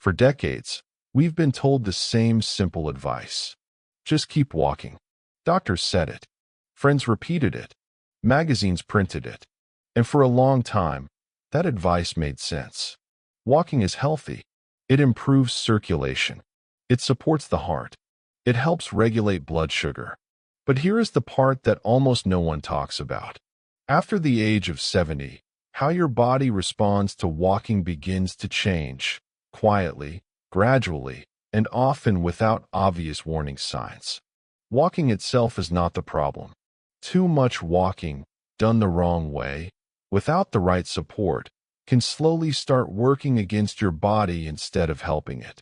For decades, we've been told the same simple advice. Just keep walking. Doctors said it. Friends repeated it. Magazines printed it. And for a long time, that advice made sense. Walking is healthy. It improves circulation. It supports the heart. It helps regulate blood sugar. But here is the part that almost no one talks about. After the age of 70, how your body responds to walking begins to change, quietly, gradually, and often without obvious warning signs. Walking itself is not the problem. Too much walking, done the wrong way, without the right support, can slowly start working against your body instead of helping it.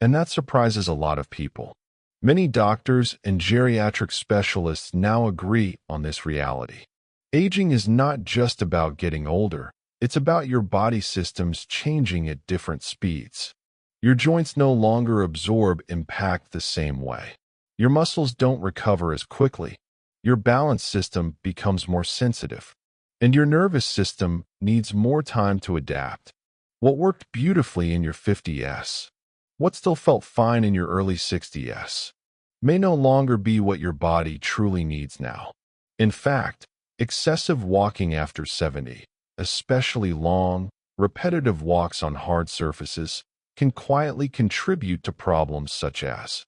And that surprises a lot of people. Many doctors and geriatric specialists now agree on this reality. Aging is not just about getting older, it's about your body systems changing at different speeds. Your joints no longer absorb impact the same way. Your muscles don't recover as quickly. Your balance system becomes more sensitive. And your nervous system needs more time to adapt. What worked beautifully in your 50s, what still felt fine in your early 60s, may no longer be what your body truly needs now. In fact, excessive walking after 70, especially long, repetitive walks on hard surfaces, can quietly contribute to problems such as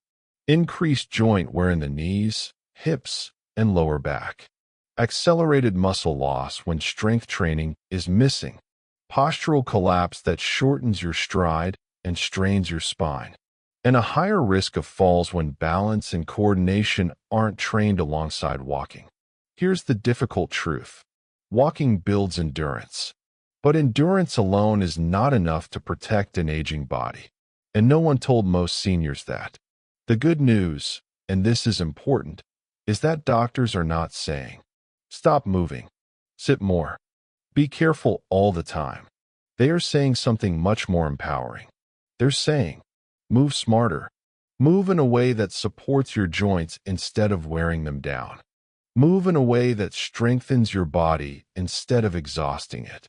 increased joint wear in the knees, hips, and lower back, accelerated muscle loss when strength training is missing, postural collapse that shortens your stride and strains your spine, and a higher risk of falls when balance and coordination aren't trained alongside walking. Here's the difficult truth. Walking builds endurance. But endurance alone is not enough to protect an aging body. And no one told most seniors that. The good news, and this is important, is that doctors are not saying, stop moving, sit more, be careful all the time. They are saying something much more empowering. They're saying, move smarter. Move in a way that supports your joints instead of wearing them down. Move in a way that strengthens your body instead of exhausting it.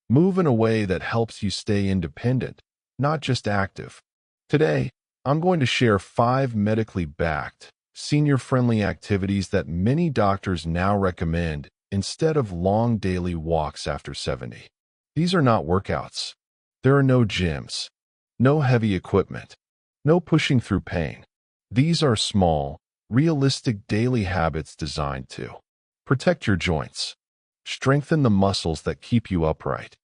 Move in a way that helps you stay independent, not just active. Today, I'm going to share 5 medically backed, senior-friendly activities that many doctors now recommend instead of long daily walks after 70. These are not workouts. There are no gyms, no heavy equipment, no pushing through pain. These are small, realistic daily habits designed to protect your joints, strengthen the muscles that keep you upright,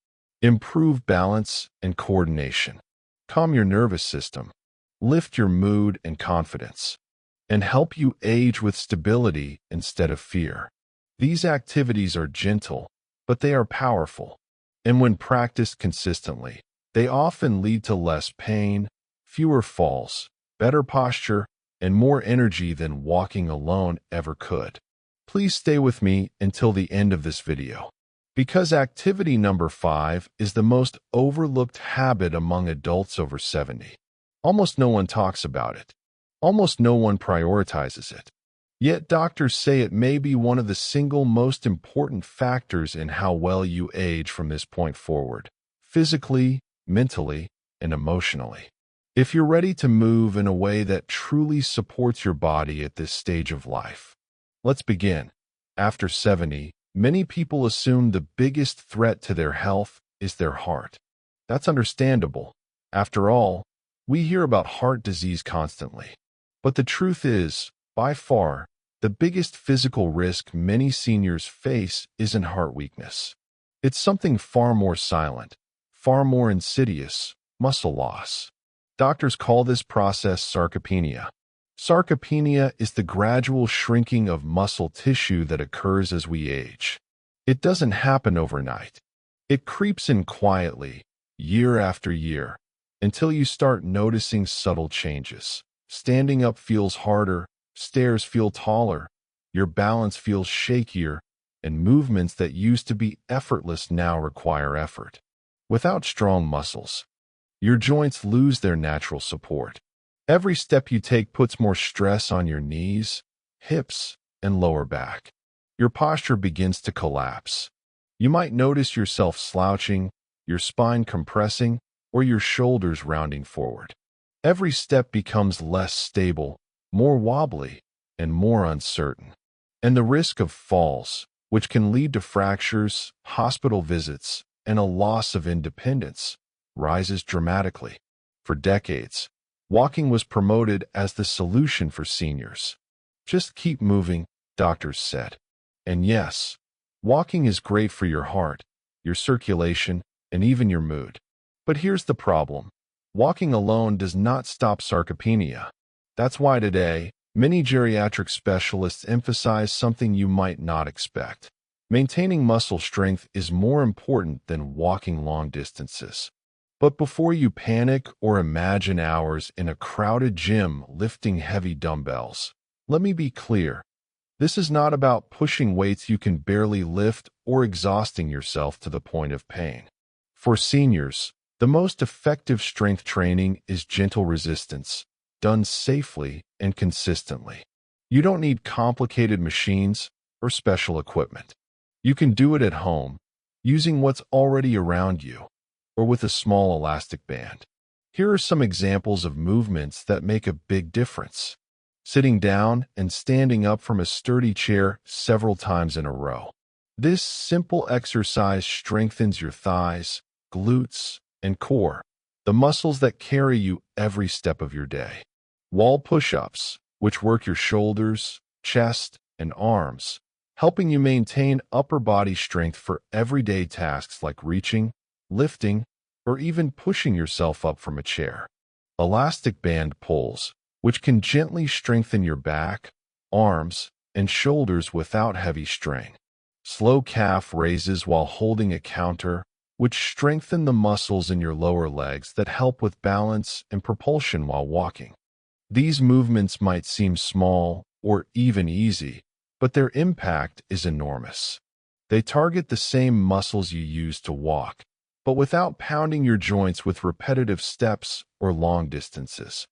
improve balance and coordination, calm your nervous system, lift your mood and confidence, and help you age with stability instead of fear. These activities are gentle, but they are powerful, and when practiced consistently, they often lead to less pain, fewer falls, better posture, and more energy than walking alone ever could. Please stay with me until the end of this video, because activity number 5 is the most overlooked habit among adults over 70. Almost no one talks about it. Almost no one prioritizes it. Yet doctors say it may be one of the single most important factors in how well you age from this point forward, physically, mentally, and emotionally. If you're ready to move in a way that truly supports your body at this stage of life, let's begin. After 70, many people assume the biggest threat to their health is their heart. That's understandable. After all, we hear about heart disease constantly. But the truth is, by far, the biggest physical risk many seniors face isn't heart weakness. It's something far more silent, far more insidious: muscle loss. Doctors call this process sarcopenia. Sarcopenia is the gradual shrinking of muscle tissue that occurs as we age. It doesn't happen overnight. It creeps in quietly, year after year, until you start noticing subtle changes. Standing up feels harder, stairs feel taller, your balance feels shakier, and movements that used to be effortless now require effort. Without strong muscles, your joints lose their natural support. Every step you take puts more stress on your knees, hips, and lower back. Your posture begins to collapse. You might notice yourself slouching, your spine compressing, or your shoulders rounding forward. Every step becomes less stable, more wobbly, and more uncertain. And the risk of falls, which can lead to fractures, hospital visits, and a loss of independence, rises dramatically. For decades, walking was promoted as the solution for seniors. Just keep moving, doctors said. And yes, walking is great for your heart, your circulation, and even your mood. But here's the problem. Walking alone does not stop sarcopenia. That's why today, many geriatric specialists emphasize something you might not expect. Maintaining muscle strength is more important than walking long distances. But before you panic or imagine hours in a crowded gym lifting heavy dumbbells, let me be clear. This is not about pushing weights you can barely lift or exhausting yourself to the point of pain. For seniors, the most effective strength training is gentle resistance, done safely and consistently. You don't need complicated machines or special equipment. You can do it at home, using what's already around you, or with a small elastic band. Here are some examples of movements that make a big difference. Sitting down and standing up from a sturdy chair several times in a row. This simple exercise strengthens your thighs, glutes, and core, the muscles that carry you every step of your day. Wall push-ups, which work your shoulders, chest, and arms, helping you maintain upper body strength for everyday tasks like reaching, lifting, or even pushing yourself up from a chair. Elastic band pulls, which can gently strengthen your back, arms, and shoulders without heavy strain. Slow calf raises while holding a counter, which strengthen the muscles in your lower legs that help with balance and propulsion while walking. These movements might seem small or even easy, but their impact is enormous. They target the same muscles you use to walk, but without pounding your joints with repetitive steps or long distances.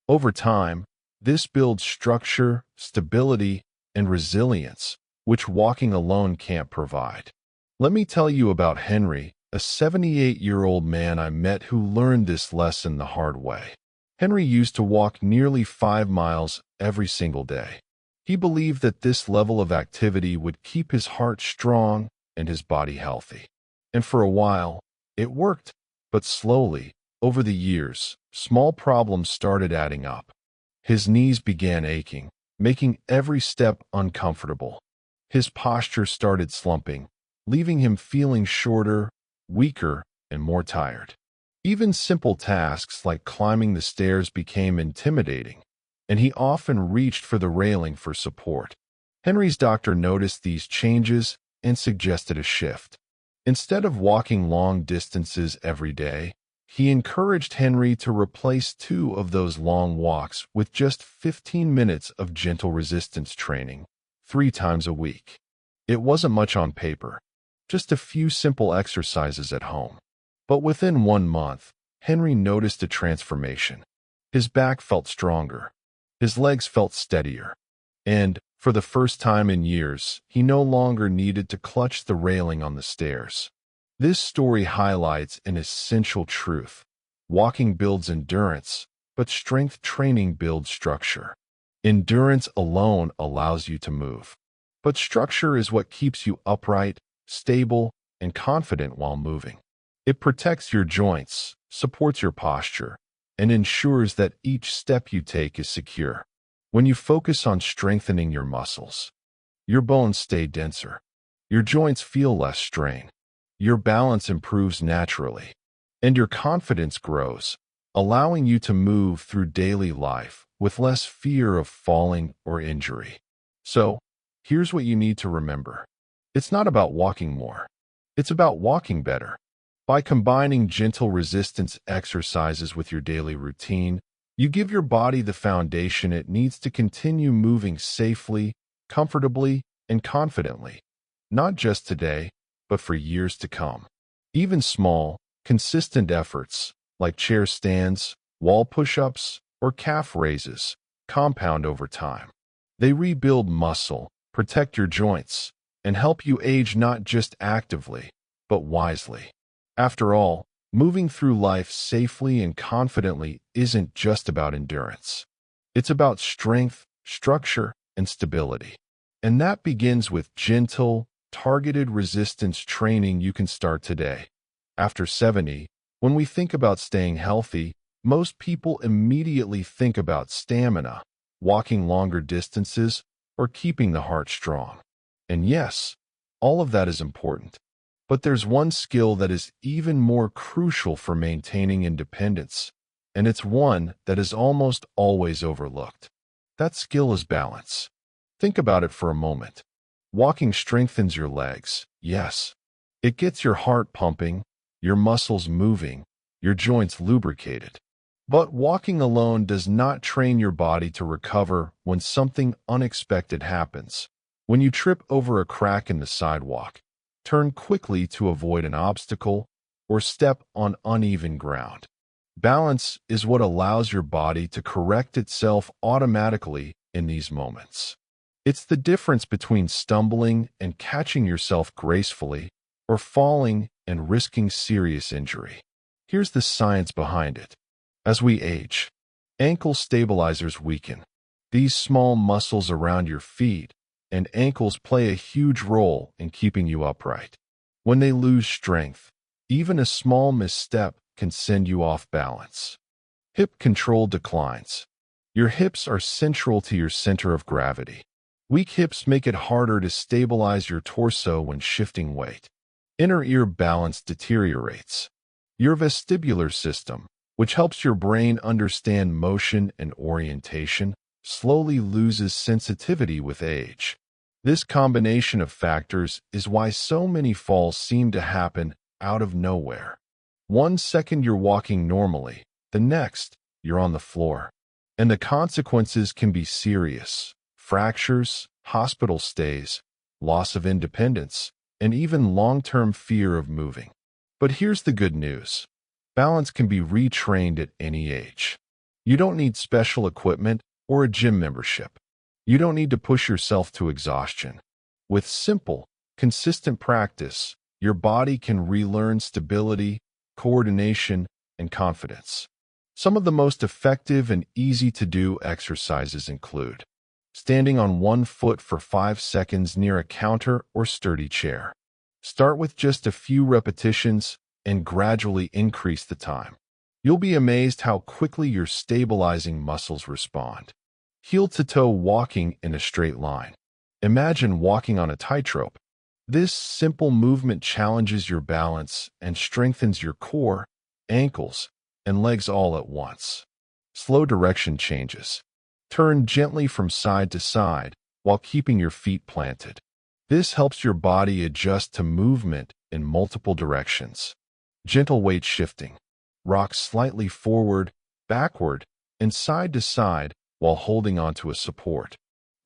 Over time, this builds structure, stability, and resilience, which walking alone can't provide. Let me tell you about Henry, a 78-year-old man I met who learned this lesson the hard way. Henry used to walk nearly 5 miles every single day. He believed that this level of activity would keep his heart strong and his body healthy. And for a while, it worked, but slowly, over the years, small problems started adding up. His knees began aching, making every step uncomfortable. His posture started slumping, leaving him feeling shorter, weaker, and more tired. Even simple tasks like climbing the stairs became intimidating, and he often reached for the railing for support. Henry's doctor noticed these changes and suggested a shift. Instead of walking long distances every day, he encouraged Henry to replace 2 of those long walks with just 15 minutes of gentle resistance training, 3 times a week. It wasn't much on paper, just a few simple exercises at home. But within 1 month, Henry noticed a transformation. His back felt stronger, his legs felt steadier, and, for the first time in years, he no longer needed to clutch the railing on the stairs. This story highlights an essential truth. Walking builds endurance, but strength training builds structure. Endurance alone allows you to move, but structure is what keeps you upright, stable, and confident while moving. It protects your joints, supports your posture, and ensures that each step you take is secure. When you focus on strengthening your muscles, your bones stay denser, your joints feel less strain, your balance improves naturally, and your confidence grows, allowing you to move through daily life with less fear of falling or injury. So, here's what you need to remember. It's not about walking more. It's about walking better. By combining gentle resistance exercises with your daily routine, you give your body the foundation it needs to continue moving safely, comfortably, and confidently, not just today, but for years to come. Even small, consistent efforts, like chair stands, wall push-ups, or calf raises, compound over time. They rebuild muscle, protect your joints, and help you age not just actively, but wisely. After all, Moving through life safely and confidently isn't just about endurance. It's about strength, structure, and stability. And that begins with gentle, targeted resistance training you can start today. After 70, when we think about staying healthy, most people immediately think about stamina, walking longer distances, or keeping the heart strong. And yes, all of that is important. But there's one skill that is even more crucial for maintaining independence, and it's one that is almost always overlooked. That skill is balance. Think about it for a moment. Walking strengthens your legs, yes. It gets your heart pumping, your muscles moving, your joints lubricated. But walking alone does not train your body to recover when something unexpected happens. When you trip over a crack in the sidewalk, turn quickly to avoid an obstacle, or step on uneven ground. Balance is what allows your body to correct itself automatically in these moments. It's the difference between stumbling and catching yourself gracefully, or falling and risking serious injury. Here's the science behind it. As we age, ankle stabilizers weaken. These small muscles around your feet and ankles play a huge role in keeping you upright. When they lose strength, even a small misstep can send you off balance. Hip control declines. Your hips are central to your center of gravity. Weak hips make it harder to stabilize your torso when shifting weight. Inner ear balance deteriorates. Your vestibular system, which helps your brain understand motion and orientation, slowly loses sensitivity with age. This combination of factors is why so many falls seem to happen out of nowhere. 1 second you're walking normally, the next you're on the floor. And the consequences can be serious. Fractures, hospital stays, loss of independence, and even long-term fear of moving. But here's the good news. Balance can be retrained at any age. You don't need special equipment or a gym membership. You don't need to push yourself to exhaustion. With simple, consistent practice, your body can relearn stability, coordination, and confidence. Some of the most effective and easy-to-do exercises include standing on one foot for 5 seconds near a counter or sturdy chair. Start with just a few repetitions and gradually increase the time. You'll be amazed how quickly your stabilizing muscles respond. Heel-to-toe walking in a straight line. Imagine walking on a tightrope. This simple movement challenges your balance and strengthens your core, ankles, and legs all at once. Slow direction changes. Turn gently from side to side while keeping your feet planted. This helps your body adjust to movement in multiple directions. Gentle weight shifting. Rock slightly forward, backward, and side to side while holding onto a support.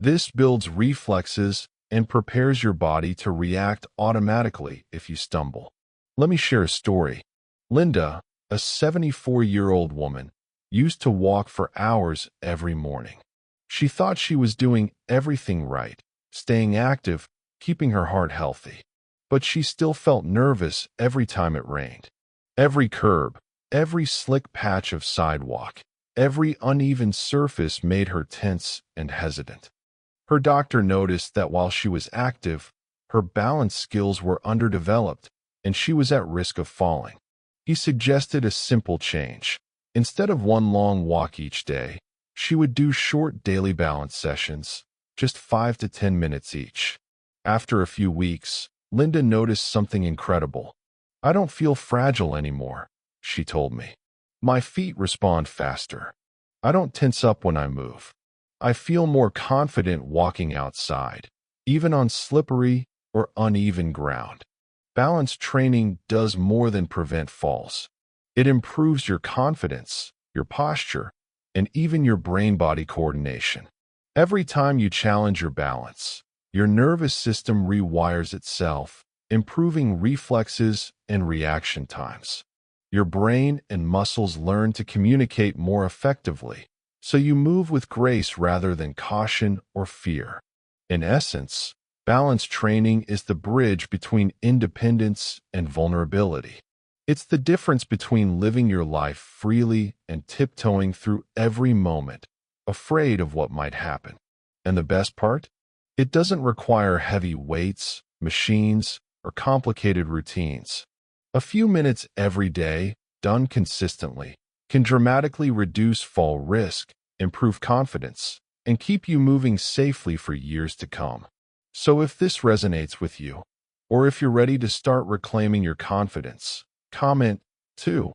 This builds reflexes and prepares your body to react automatically if you stumble. Let me share a story. Linda, a 74-year-old woman, used to walk for hours every morning. She thought she was doing everything right, staying active, keeping her heart healthy. But she still felt nervous every time it rained. Every curb, every slick patch of sidewalk, every uneven surface made her tense and hesitant. Her doctor noticed that while she was active, her balance skills were underdeveloped and she was at risk of falling. He suggested a simple change. Instead of one long walk each day, she would do short daily balance sessions, just 5 to 10 minutes each. After a few weeks, Linda noticed something incredible. "I don't feel fragile anymore," she told me. "My feet respond faster. I don't tense up when I move. I feel more confident walking outside, even on slippery or uneven ground." Balance training does more than prevent falls. It improves your confidence, your posture, and even your brain-body coordination. Every time you challenge your balance, your nervous system rewires itself, improving reflexes and reaction times. Your brain and muscles learn to communicate more effectively, so you move with grace rather than caution or fear. In essence, balance training is the bridge between independence and vulnerability. It's the difference between living your life freely and tiptoeing through every moment, afraid of what might happen. And the best part? It doesn't require heavy weights, machines, or complicated routines. A few minutes every day, done consistently, can dramatically reduce fall risk, improve confidence, and keep you moving safely for years to come. So if this resonates with you, or if you're ready to start reclaiming your confidence, comment, too,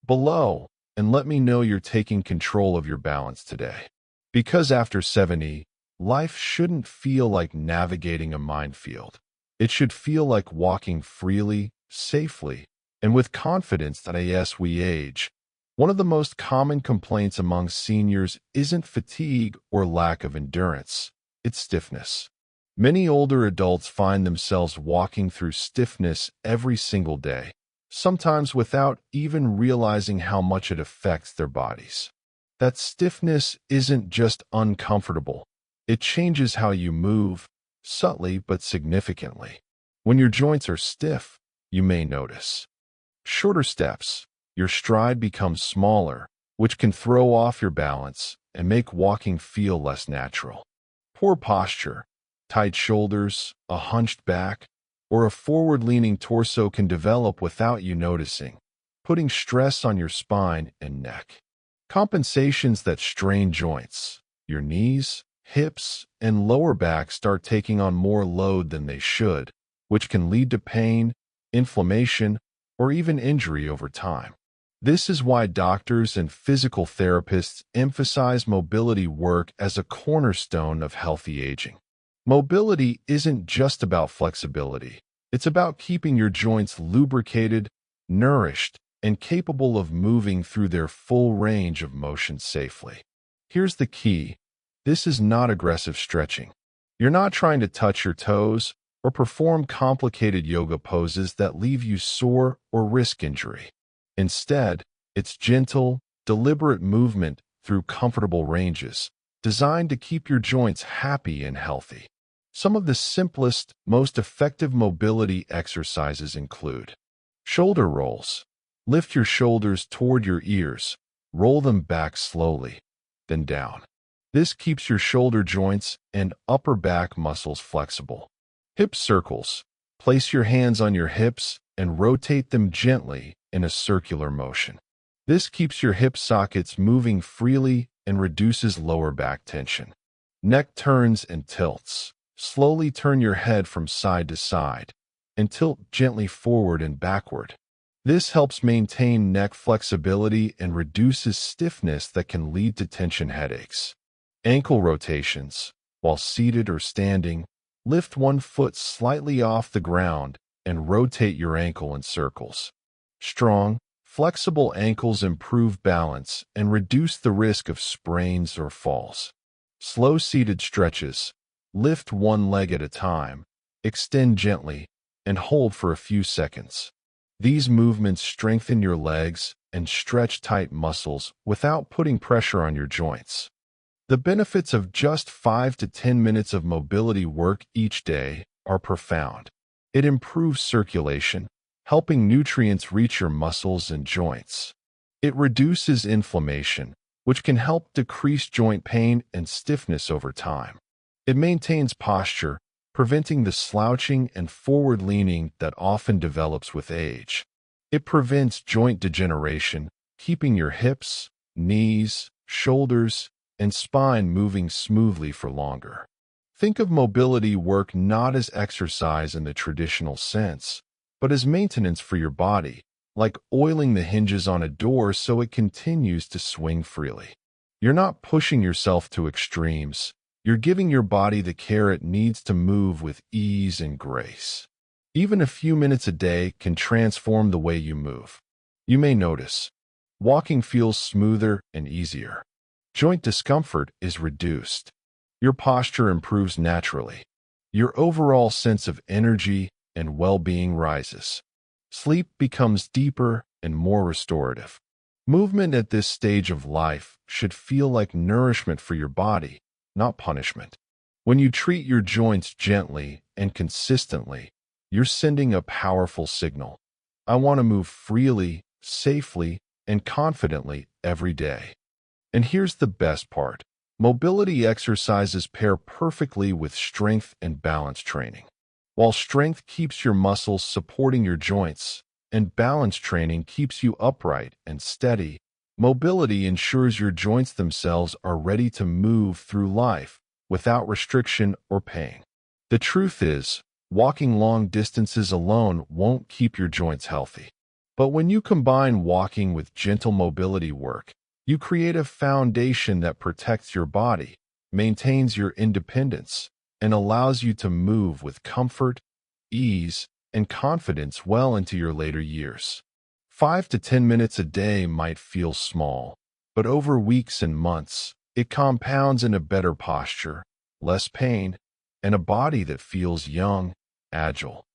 below, and let me know you're taking control of your balance today. Because after 70, life shouldn't feel like navigating a minefield. It should feel like walking freely, safely, and with confidence that as we age. One of the most common complaints among seniors isn't fatigue or lack of endurance, it's stiffness. Many older adults find themselves walking through stiffness every single day, sometimes without even realizing how much it affects their bodies. That stiffness isn't just uncomfortable. It changes how you move, subtly but significantly. When your joints are stiff, you may notice shorter steps. Your stride becomes smaller, which can throw off your balance and make walking feel less natural. Poor posture, tight shoulders, a hunched back, or a forward-leaning torso can develop without you noticing, putting stress on your spine and neck. Compensations that strain joints, your knees, hips, and lower back start taking on more load than they should, which can lead to pain, inflammation, or even injury over time. This is why doctors and physical therapists emphasize mobility work as a cornerstone of healthy aging. Mobility isn't just about flexibility. It's about keeping your joints lubricated, nourished, and capable of moving through their full range of motion safely. Here's the key. This is not aggressive stretching. You're not trying to touch your toes or perform complicated yoga poses that leave you sore or risk injury. Instead, it's gentle, deliberate movement through comfortable ranges, designed to keep your joints happy and healthy. Some of the simplest, most effective mobility exercises include shoulder rolls. Lift your shoulders toward your ears, roll them back slowly, then down. This keeps your shoulder joints and upper back muscles flexible. Hip circles. Place your hands on your hips and rotate them gently in a circular motion. This keeps your hip sockets moving freely and reduces lower back tension. Neck turns and tilts. Slowly turn your head from side to side and tilt gently forward and backward. This helps maintain neck flexibility and reduces stiffness that can lead to tension headaches. Ankle rotations. While seated or standing, lift one foot slightly off the ground and rotate your ankle in circles. Strong, flexible ankles improve balance and reduce the risk of sprains or falls. Slow seated stretches. Lift one leg at a time, extend gently, and hold for a few seconds. These movements strengthen your legs and stretch tight muscles without putting pressure on your joints. The benefits of just 5 to 10 minutes of mobility work each day are profound. It improves circulation, helping nutrients reach your muscles and joints. It reduces inflammation, which can help decrease joint pain and stiffness over time. It maintains posture, preventing the slouching and forward-leaning that often develops with age. It prevents joint degeneration, keeping your hips, knees, shoulders, and spine moving smoothly for longer. Think of mobility work not as exercise in the traditional sense, but as maintenance for your body, like oiling the hinges on a door so it continues to swing freely. You're not pushing yourself to extremes. You're giving your body the care it needs to move with ease and grace. Even a few minutes a day can transform the way you move. You may notice, walking feels smoother and easier. Joint discomfort is reduced. Your posture improves naturally. Your overall sense of energy and well-being rises. Sleep becomes deeper and more restorative. Movement at this stage of life should feel like nourishment for your body, not punishment. When you treat your joints gently and consistently, you're sending a powerful signal. I want to move freely, safely, and confidently every day. And here's the best part. Mobility exercises pair perfectly with strength and balance training. While strength keeps your muscles supporting your joints, and balance training keeps you upright and steady, mobility ensures your joints themselves are ready to move through life without restriction or pain. The truth is, walking long distances alone won't keep your joints healthy. But when you combine walking with gentle mobility work, you create a foundation that protects your body, maintains your independence, and allows you to move with comfort, ease, and confidence well into your later years. 5 to 10 minutes a day might feel small, but over weeks and months, it compounds in a better posture, less pain, and a body that feels young, agile,